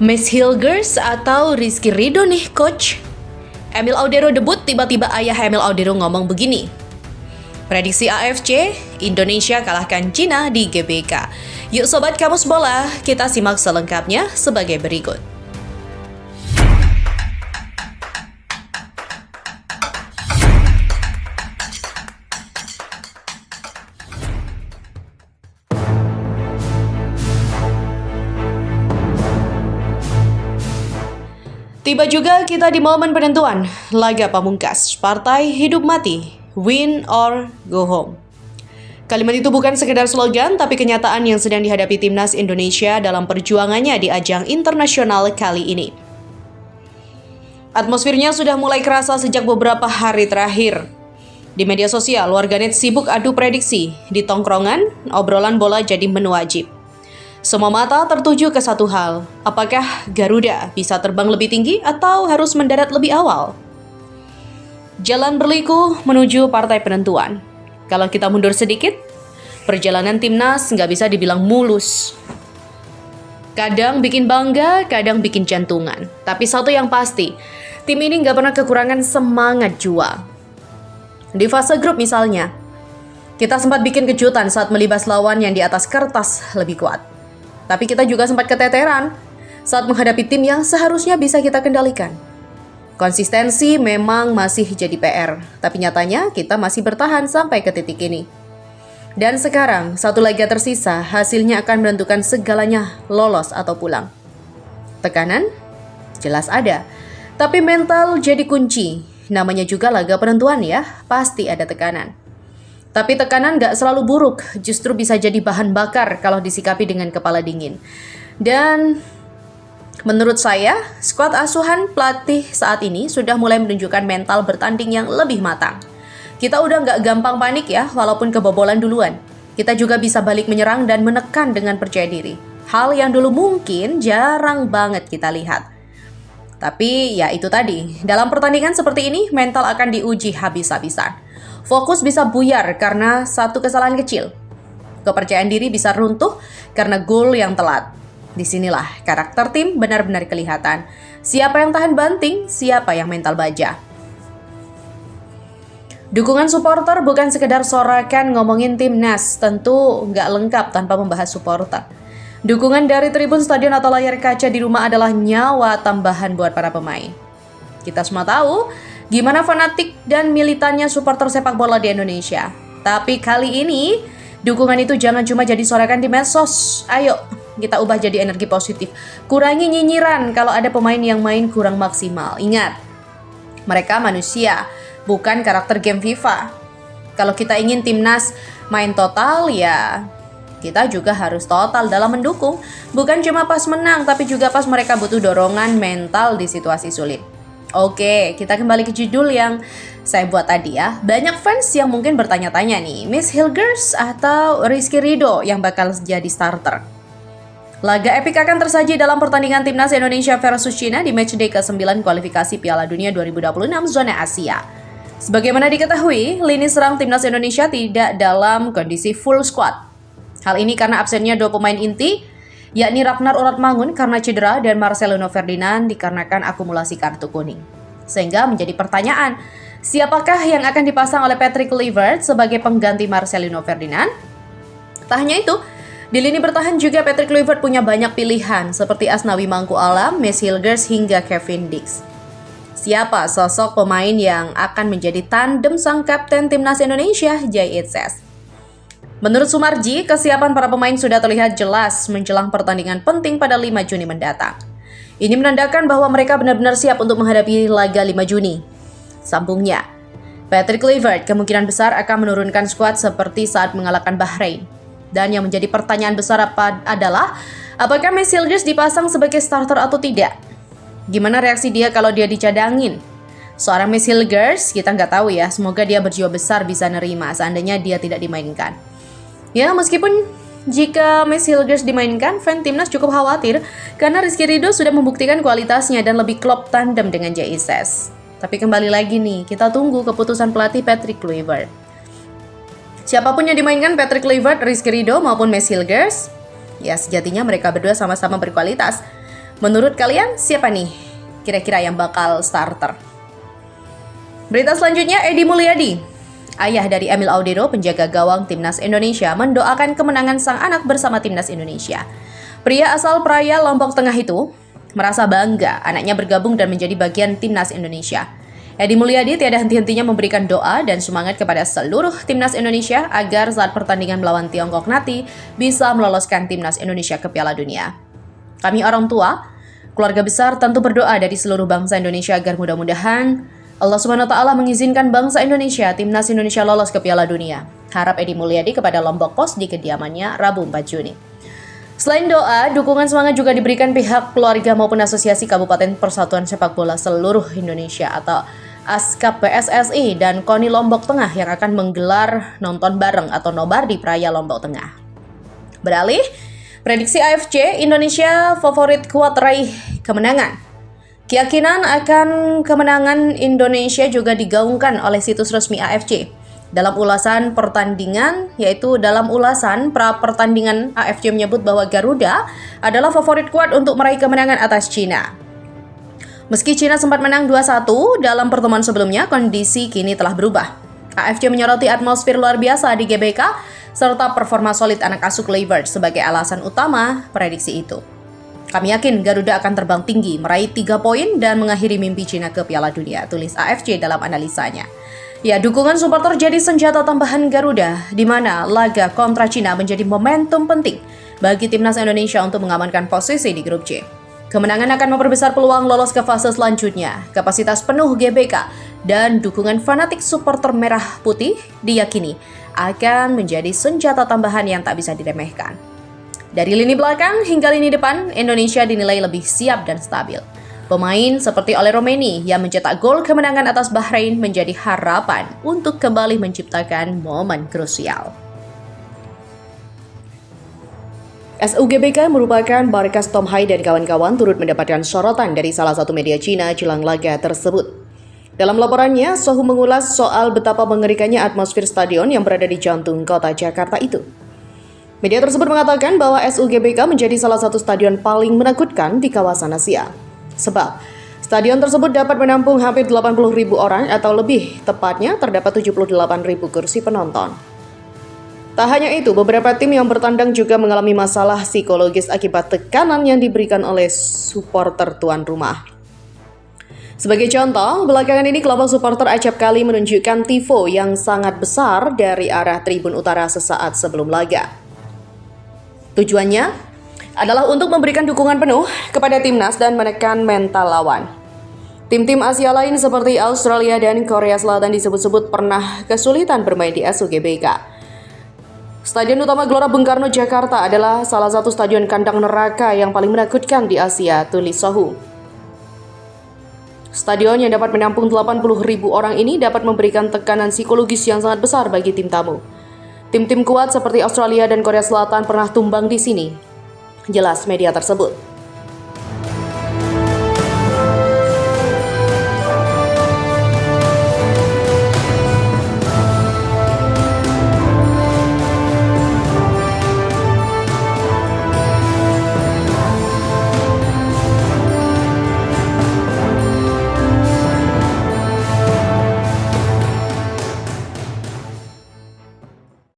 Miss Hilgers atau Rizky Ridho nih, Coach? Emil Audero debut, tiba-tiba ayah Emil Audero ngomong begini. Prediksi AFC, Indonesia kalahkan Cina di GBK. Yuk Sobat Kamus Bola, kita simak selengkapnya sebagai berikut. Tiba juga kita di momen penentuan laga pamungkas partai hidup mati, win or go home. Kalimat itu bukan sekedar slogan, tapi kenyataan yang sedang dihadapi timnas Indonesia dalam perjuangannya di ajang internasional kali ini. Atmosfernya sudah mulai kerasa sejak beberapa hari terakhir. Di media sosial, warganet sibuk adu prediksi. Di tongkrongan, obrolan bola jadi menu wajib. Semua mata tertuju ke satu hal, apakah Garuda bisa terbang lebih tinggi atau harus mendarat lebih awal? Jalan berliku menuju partai penentuan. Kalau kita mundur sedikit, perjalanan timnas nggak bisa dibilang mulus. Kadang bikin bangga, kadang bikin jantungan. Tapi satu yang pasti, tim ini nggak pernah kekurangan semangat juang. Di fase grup misalnya, kita sempat bikin kejutan saat melibas lawan yang di atas kertas lebih kuat. Tapi kita juga sempat keteteran saat menghadapi tim yang seharusnya bisa kita kendalikan. Konsistensi memang masih jadi PR, tapi nyatanya kita masih bertahan sampai ke titik ini. Dan sekarang, satu laga tersisa, hasilnya akan menentukan segalanya lolos atau pulang. Tekanan? Jelas ada. Tapi mental jadi kunci. Namanya juga laga penentuan ya, pasti ada tekanan. Tapi tekanan gak selalu buruk, justru bisa jadi bahan bakar kalau disikapi dengan kepala dingin. Dan menurut saya, skuad asuhan pelatih saat ini sudah mulai menunjukkan mental bertanding yang lebih matang. Kita udah gak gampang panik ya, walaupun kebobolan duluan. Kita juga bisa balik menyerang dan menekan dengan percaya diri. Hal yang dulu mungkin jarang banget kita lihat. Tapi ya itu tadi, dalam pertandingan seperti ini, mental akan diuji habis-habisan. Fokus bisa buyar karena satu kesalahan kecil. Kepercayaan diri bisa runtuh karena gol yang telat. Disinilah karakter tim benar-benar kelihatan. Siapa yang tahan banting, siapa yang mental baja. Dukungan supporter bukan sekedar sorakan ngomongin timnas, tentu nggak lengkap tanpa membahas supporter. Dukungan dari tribun stadion atau layar kaca di rumah adalah nyawa tambahan buat para pemain. Kita semua tahu gimana fanatik dan militannya supporter sepak bola di Indonesia. Tapi kali ini, dukungan itu jangan cuma jadi sorakan di medsos. Ayo, kita ubah jadi energi positif. Kurangi nyinyiran kalau ada pemain yang main kurang maksimal. Ingat, mereka manusia, bukan karakter game FIFA. Kalau kita ingin timnas main total, ya kita juga harus total dalam mendukung. Bukan cuma pas menang, tapi juga pas mereka butuh dorongan mental di situasi sulit. Oke, kita kembali ke judul yang saya buat tadi ya. Banyak fans yang mungkin bertanya-tanya nih, Miss Hilgers atau Rizky Ridho yang bakal jadi starter? Laga epik akan tersaji dalam pertandingan timnas Indonesia versus China di matchday ke-9 kualifikasi Piala Dunia 2026 zona Asia. Sebagaimana diketahui, lini serang timnas Indonesia tidak dalam kondisi full squad. Hal ini karena absennya dua pemain inti, yakni Ragnar Uratmangun karena cedera dan Marcelino Ferdinand dikarenakan akumulasi kartu kuning. Sehingga menjadi pertanyaan, siapakah yang akan dipasang oleh Patrick Kluivert sebagai pengganti Marcelino Ferdinand? Tak hanya itu, di lini bertahan juga Patrick Kluivert punya banyak pilihan seperti Asnawi Mangku Alam, Miss Hilgers hingga Kevin Dix. Siapa sosok pemain yang akan menjadi tandem sang kapten timnas Indonesia, Jay Itzes? Menurut Sumarji, kesiapan para pemain sudah terlihat jelas menjelang pertandingan penting pada 5 Juni mendatang. Ini menandakan bahwa mereka benar-benar siap untuk menghadapi laga 5 Juni. Sambungnya, Patrick Kluivert kemungkinan besar akan menurunkan skuad seperti saat mengalahkan Bahrain. Dan yang menjadi pertanyaan besar adalah, apakah Miss Hilgers dipasang sebagai starter atau tidak? Gimana reaksi dia kalau dia dicadangin? Seorang Miss Hilgers, kita nggak tahu ya, semoga dia berjiwa besar bisa nerima seandainya dia tidak dimainkan. Ya, meskipun jika Miss Hilgers dimainkan, fan timnas cukup khawatir karena Rizky Ridho sudah membuktikan kualitasnya dan lebih klop tandem dengan Jay Itzes. Tapi kembali lagi nih, kita tunggu keputusan pelatih Patrick Kluivert. Siapapun yang dimainkan Patrick Kluivert, Rizky Ridho maupun Miss Hilgers, ya sejatinya mereka berdua sama-sama berkualitas. Menurut kalian siapa nih kira-kira yang bakal starter? Berita selanjutnya, Edi Mulyadi, ayah dari Emil Audero, penjaga gawang Timnas Indonesia, mendoakan kemenangan sang anak bersama Timnas Indonesia. Pria asal Praia, Lombok Tengah itu merasa bangga anaknya bergabung dan menjadi bagian Timnas Indonesia. Edi Mulyadi tiada henti-hentinya memberikan doa dan semangat kepada seluruh Timnas Indonesia agar saat pertandingan melawan Tiongkok nanti bisa meloloskan Timnas Indonesia ke Piala Dunia. Kami orang tua, keluarga besar tentu berdoa dari seluruh bangsa Indonesia agar mudah-mudahan Allah SWT mengizinkan bangsa Indonesia, Timnas Indonesia lolos ke Piala Dunia. Harap Edi Mulyadi kepada Lombok Pos di kediamannya Rabu 4 Juni. Selain doa, dukungan semangat juga diberikan pihak keluarga maupun Asosiasi Kabupaten Persatuan Sepak Bola Seluruh Indonesia atau ASKAP PSSI dan KONI Lombok Tengah yang akan menggelar nonton bareng atau nobar di Praia Lombok Tengah. Beralih, prediksi AFC, Indonesia favorit kuat raih kemenangan. Keyakinan akan kemenangan Indonesia juga digaungkan oleh situs resmi AFC. Dalam ulasan pertandingan, yaitu dalam ulasan pra-pertandingan, AFC menyebut bahwa Garuda adalah favorit kuat untuk meraih kemenangan atas Cina. Meski Cina sempat menang 2-1 dalam pertemuan sebelumnya, kondisi kini telah berubah. AFC menyoroti atmosfer luar biasa di GBK serta performa solid anak asuh Leibert sebagai alasan utama prediksi itu. Kami yakin Garuda akan terbang tinggi, meraih 3 poin dan mengakhiri mimpi Cina ke Piala Dunia, tulis AFC dalam analisanya. Ya, dukungan supporter jadi senjata tambahan Garuda, di mana laga kontra Cina menjadi momentum penting bagi Timnas Indonesia untuk mengamankan posisi di grup C. Kemenangan akan memperbesar peluang lolos ke fase selanjutnya. Kapasitas penuh GBK dan dukungan fanatik supporter merah putih diyakini akan menjadi senjata tambahan yang tak bisa diremehkan. Dari lini belakang hingga lini depan, Indonesia dinilai lebih siap dan stabil. Pemain seperti Ole Romeni yang mencetak gol kemenangan atas Bahrain menjadi harapan untuk kembali menciptakan momen krusial. SUGBK merupakan Barkas Tom Hai dan kawan-kawan turut mendapatkan sorotan dari salah satu media Cina jelang laga tersebut. Dalam laporannya, Sohu mengulas soal betapa mengerikannya atmosfer stadion yang berada di jantung kota Jakarta itu. Media tersebut mengatakan bahwa SUGBK menjadi salah satu stadion paling menakutkan di kawasan Asia. Sebab, stadion tersebut dapat menampung hampir 80.000 orang atau lebih tepatnya terdapat 78.000 kursi penonton. Tak hanya itu, beberapa tim yang bertandang juga mengalami masalah psikologis akibat tekanan yang diberikan oleh supporter tuan rumah. Sebagai contoh, belakangan ini kelompok supporter acap kali menunjukkan tifo yang sangat besar dari arah tribun utara sesaat sebelum laga. Tujuannya adalah untuk memberikan dukungan penuh kepada timnas dan menekan mental lawan. Tim-tim Asia lain seperti Australia dan Korea Selatan disebut-sebut pernah kesulitan bermain di SUGBK. Stadion utama Gelora Bung Karno Jakarta adalah salah satu stadion kandang neraka yang paling menakutkan di Asia, tulis Sohu. Stadion yang dapat menampung 80.000 orang ini dapat memberikan tekanan psikologis yang sangat besar bagi tim tamu. Tim-tim kuat seperti Australia dan Korea Selatan pernah tumbang di sini, jelas media tersebut.